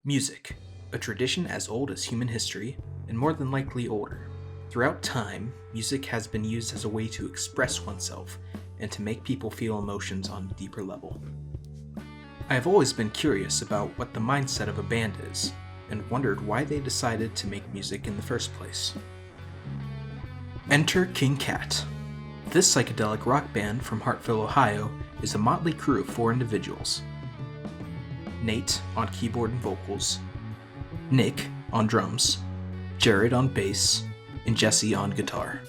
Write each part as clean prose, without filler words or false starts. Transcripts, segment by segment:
Music, a tradition as old as human history, and more than likely older. Throughout time, music has been used as a way to express oneself and to make people feel emotions on a deeper level. I have always been curious about what the mindset of a band is, and wondered why they decided to make music in the first place. Enter King Cat. This psychedelic rock band from Hartville, Ohio, is a motley crew of 4 individuals. Nate on keyboard and vocals, Nick on drums, Jared on bass, and Jesse on guitar.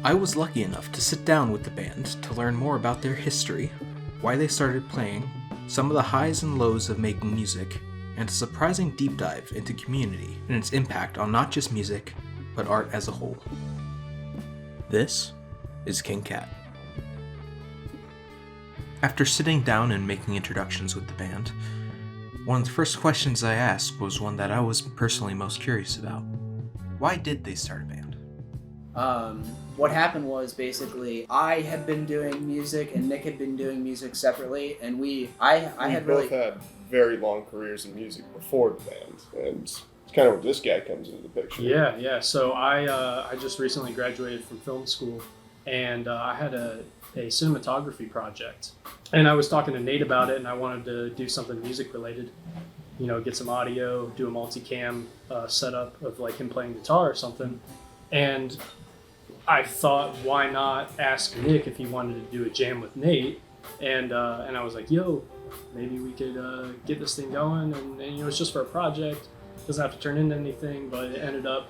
I was lucky enough to sit down with the band to learn more about their history, why they started playing, some of the highs and lows of making music, and a surprising deep dive into community and its impact on not just music, but art as a whole. This is King Cat. After sitting down and making introductions with the band, one of the first questions I asked was one that I was personally most curious about. Why did they start a band? What happened was basically I had been doing music and Nick had been doing music separately, and we both had very long careers in music before the band, and it's kind of where this guy comes into the picture. Yeah. So I just recently graduated from film school, and I had a cinematography project, and I was talking to Nate about it, and I wanted to do something music related, get some audio, do a multicam setup of like him playing guitar or something. And I thought, why not ask Nick if he wanted to do a jam with Nate? And I was like, yo, maybe we could get this thing going, and it's just for a project, doesn't have to turn into anything, but it ended up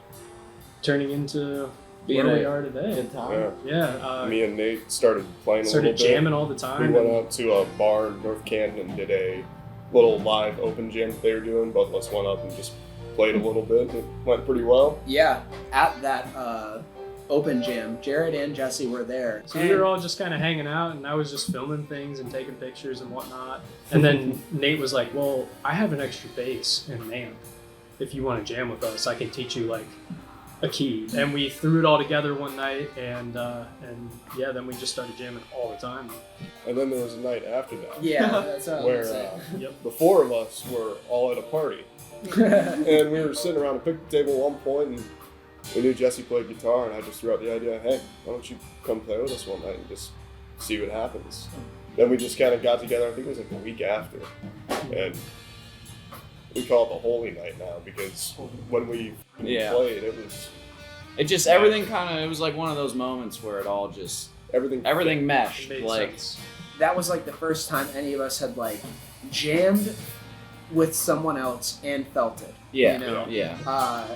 turning into where we are today. Good time. Yeah. Me and Nate started playing a little bit. Started jamming all the time. We went out to a bar in North Canton and did a little live open jam that they were doing. Both of us went up and just played a little bit. It went pretty well. Yeah, at that open jam, Jared and Jesse were there. So we were all just kind of hanging out, and I was just filming things and taking pictures and whatnot. And then Nate was like, well, I have an extra bass and an amp. If you want to jam with us, I can teach you like a key. And we threw it all together one night, and then we just started jamming all the time. And then there was a night after that. Yeah, that's what where the 4 of us were all at a party. And we were sitting around a picnic table at one point, and we knew Jesse played guitar, and I just threw out the idea, hey, why don't you come play with us one night and just see what happens. Then we just kind of got together, I think it was like a week after, and we call it the Holy Night now, because when we played, it was... Everything it was like one of those moments where it all just... Everything meshed. Sense. That was like the first time any of us had like jammed with someone else and felt it. Yeah.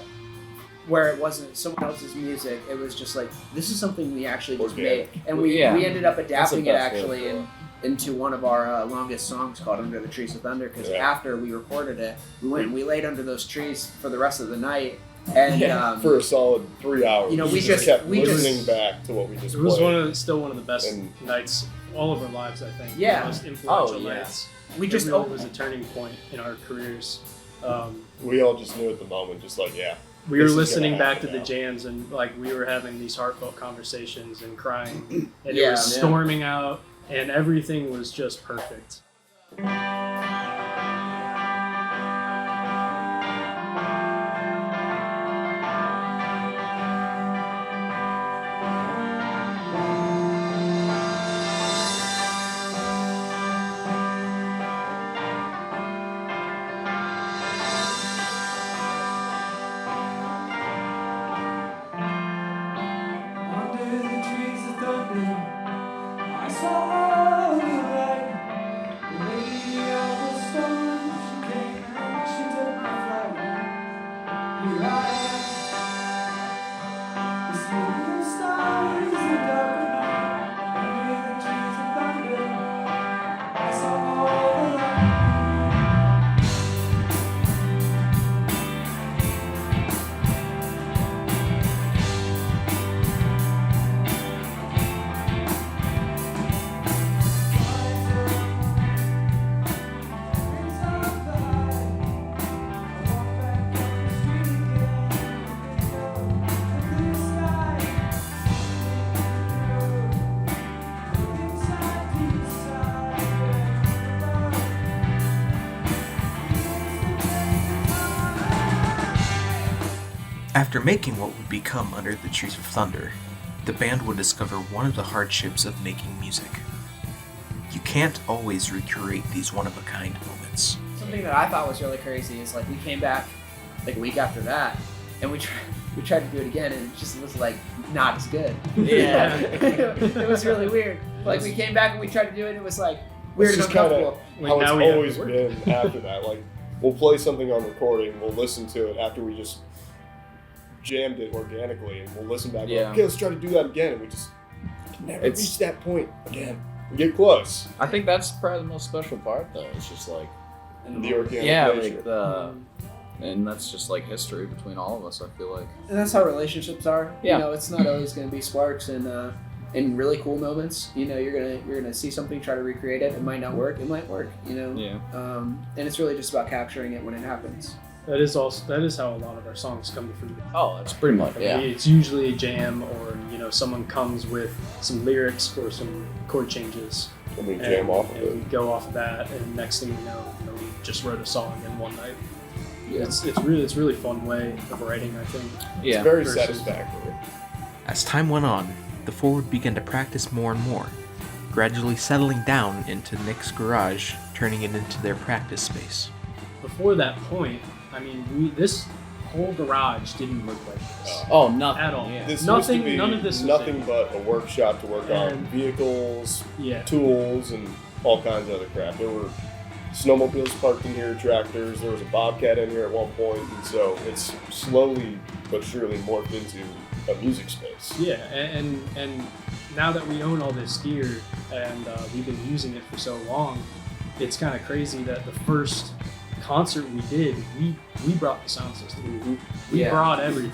Where it wasn't someone else's music, it was just like, this is something we actually just Organic. made. And we ended up adapting it best actually into one of our longest songs called Under the Trees of Thunder, because after we recorded it, we went and we laid under those trees for the rest of the night. And for a solid 3 hours. we just kept listening back to what we just played. It was still one of the best nights all of our lives, I think. Yeah. The most influential nights. We just it really was a turning point in our careers. We all just knew at the moment, just like, we were listening back to the jams, and like we were having these heartfelt conversations and crying, and it was storming out, and everything was just perfect. I saw the light, the way After making what would become Under the Trees of Thunder, the band would discover one of the hardships of making music. You can't always recreate these one-of-a-kind moments. Something that I thought was really crazy is like we came back like a week after that, and we tried to do it again, and it just was like not as good. Yeah. It was really weird. Like we came back and we tried to do it, and it was like weird and It's just uncomfortable. how it's now we have always to work. been after that. Like, we'll play something on recording, we'll listen to it after we just jammed it organically, and we'll listen back and Yeah. okay, let's try to do that again, and we just never It's- reach that point again. We get close. I think that's probably the most special part, though. It's just like, The organic yeah, nature. like the, and that's just like history between all of us. I feel like. And that's how relationships are. Yeah. You know, it's not always going to be sparks and really cool moments. You know, you're gonna see something, try to recreate it. It might not work. It might work. You know. Yeah. And it's really just about capturing it when it happens. That is how a lot of our songs come to fruition. Oh, that's pretty much I mean, yeah. it's usually a jam, or someone comes with some lyrics or some chord changes, And we jam off of and we it. go off of that, and next thing you know, we just wrote a song in one night. Yeah. It's really fun way of writing, I think. Yeah. It's very versus- satisfactory. As time went on, the four would begin to practice more and more, gradually settling down into Nick's garage, turning it into their practice space. Before that point, I mean, this whole garage didn't look like this Oh, nothing at all. Yeah. This Nothing- used to be none of this was nothing in. but a workshop to work on And- vehicles, Yeah. tools, and all kinds of other crap. There were snowmobiles parked in here, tractors. There was a bobcat in here at one point, and so it's slowly but surely morphed into a music space. Yeah, and now that we own all this gear and we've been using it for so long, it's kind of crazy that the first concert we did, we brought the sound system. We Yeah. brought everything.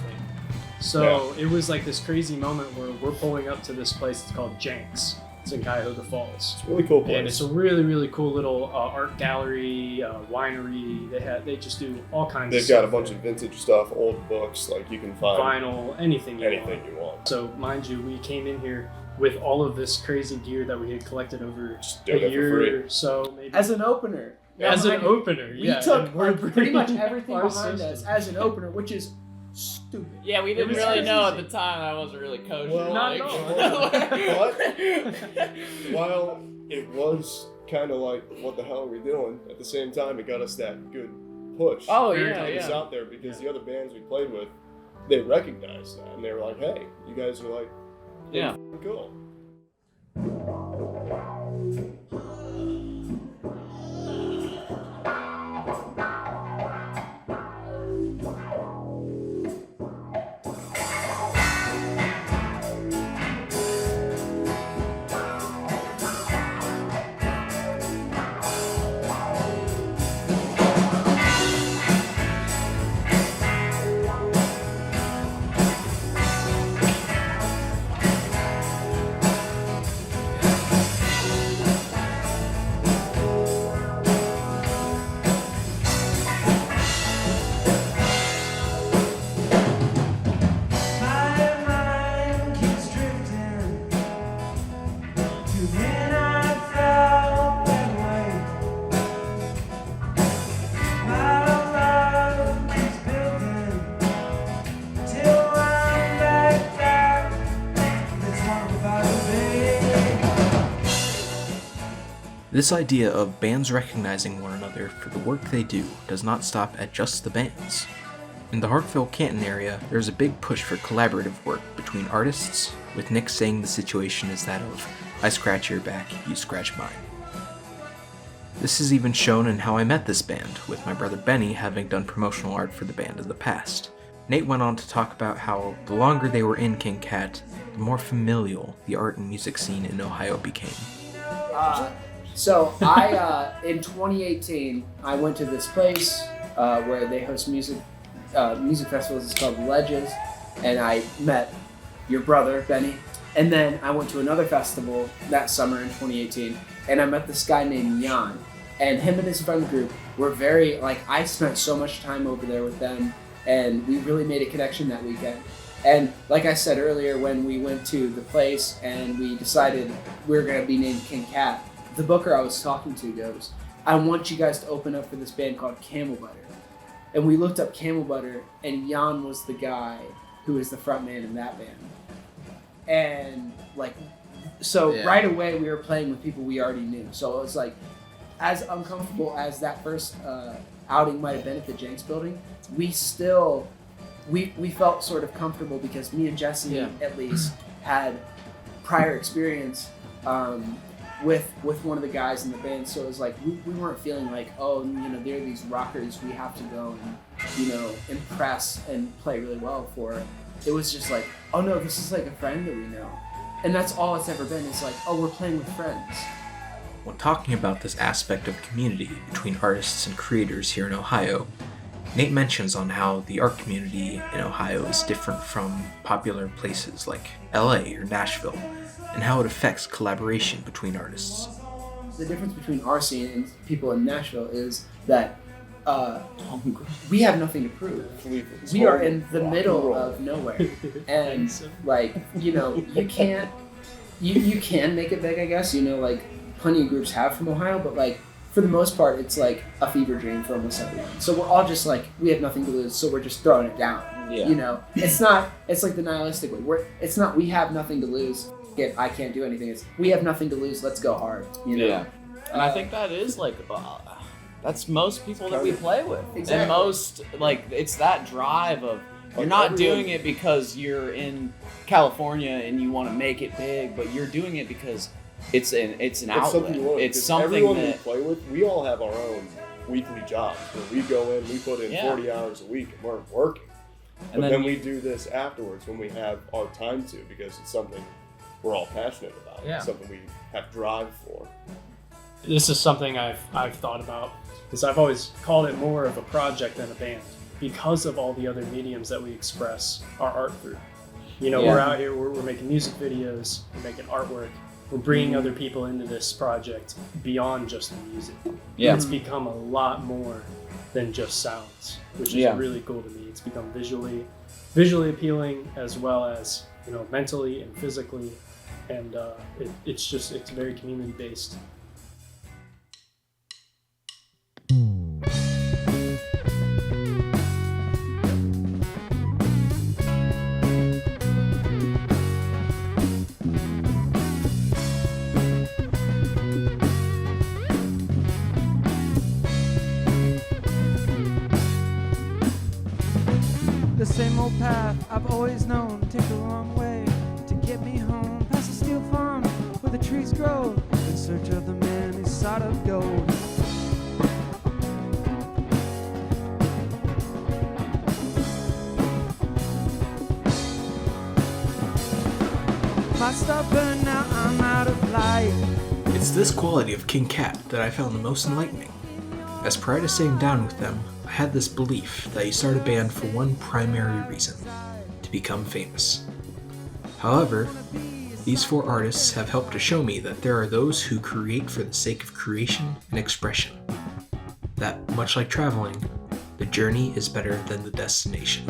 So it was like this crazy moment where we're pulling up to this place. It's called Jenks. It's in Cuyahoga Falls. It's a really cool place. And it's a really, really cool little art gallery, winery. They just do all kinds They've of got stuff. a bunch of vintage stuff, old books, like you can find vinyl, anything you want. anything you want. So, mind you, we came in here with all of this crazy gear that we had collected over Just a doing it for year free. or so, maybe. As an opener. As an Behind- opener, We yeah. took and we're like, pretty much bringing everything our behind system. us as an opener, which is stupid. Yeah, we It didn't was really crazy. know at the time that wasn't really kosher. Well, Not like, at all. But while it was kind of like, what the hell are we doing? At the same time, it got us that good push. Oh, Very yeah, to get us yeah. out there because the other bands we played with, they recognized that and they were like, "Hey, you guys are like, Yeah. cool." This idea of bands recognizing one another for the work they do does not stop at just the bands. In the Hartville-Canton area, there's a big push for collaborative work between artists, with Nick saying the situation is that of, I scratch your back, you scratch mine. This is even shown in how I met this band, with my brother Benny having done promotional art for the band in the past. Nate went on to talk about how the longer they were in King Cat, the more familial the art and music scene in Ohio became. So I, in 2018, I went to this place where they host music festivals. It's called Ledges, and I met your brother Benny. And then I went to another festival that summer in 2018, and I met this guy named Jan. And him and his friend group were very, I spent so much time over there with them, and we really made a connection that weekend. And like I said earlier, when we went to the place and we decided we were going to be named King Cat, the booker I was talking to goes, I want you guys to open up for this band called Camel Butter. And we looked up Camel Butter, and Jan was the guy who was the front man in that band. And like, so right away we were playing with people we already knew. So it was like, as uncomfortable as that first outing might have been at the Jenks building, we still, we felt sort of comfortable because me and Jesse at least had prior experience with one of the guys in the band. So it was like, we weren't feeling like, oh, you know, they're these rockers we have to go and, you know, impress and play really well for. It was just like, oh no, this is like a friend that we know. And that's all it's ever been. It's like, oh, we're playing with friends. When talking about this aspect of community between artists and creators here in Ohio, Nate mentions on how the art community in Ohio is different from popular places like LA or Nashville, and how it affects collaboration between artists. The difference between our scene and people in Nashville is that we have nothing to prove. We are in the middle of nowhere, and like, you know, you can make it big, I guess. You know, like plenty of groups have from Ohio, but like for the most part, it's like a fever dream for almost everyone. So we're all just like, we have nothing to lose, so we're just throwing it down. Yeah. You know, it's like the nihilistic way. It's not we have nothing to lose. I can't do anything. It's we have nothing to lose. Let's go hard. You know? Yeah, and I think that is like. That's most people that we play with. Exactly. And most, like, it's that drive of, you're not doing it because you're in California and you want to make it big, but you're doing it because it's an outlet. It's something everyone that we play with, we all have our own weekly jobs where we go in, we put in 40 hours a week and we're working. But then we do this afterwards when we have our time to, because it's something we're all passionate about. Yeah. It's something we have drive for. This is something I've thought about, because I've always called it more of a project than a band because of all the other mediums that we express our art through. You know, we're out here, we're making music videos, we're making artwork, we're bringing other people into this project beyond just the music. Yeah. It's become a lot more than just sounds, which is really cool to me. It's become visually appealing as well as, you know, mentally and physically, and it's very community based. The same old path I've always known, take the wrong way to get me home. Past a steel farm where the trees grow, in search of the man who sought of gold. My stuff burned, now I'm out of light. It's this quality of King Cat that I found the most enlightening. As prior to sitting down with them, I had this belief that you start a band for one primary reason: to become famous. However, these four artists have helped to show me that there are those who create for the sake of creation and expression. That, much like traveling, the journey is better than the destination.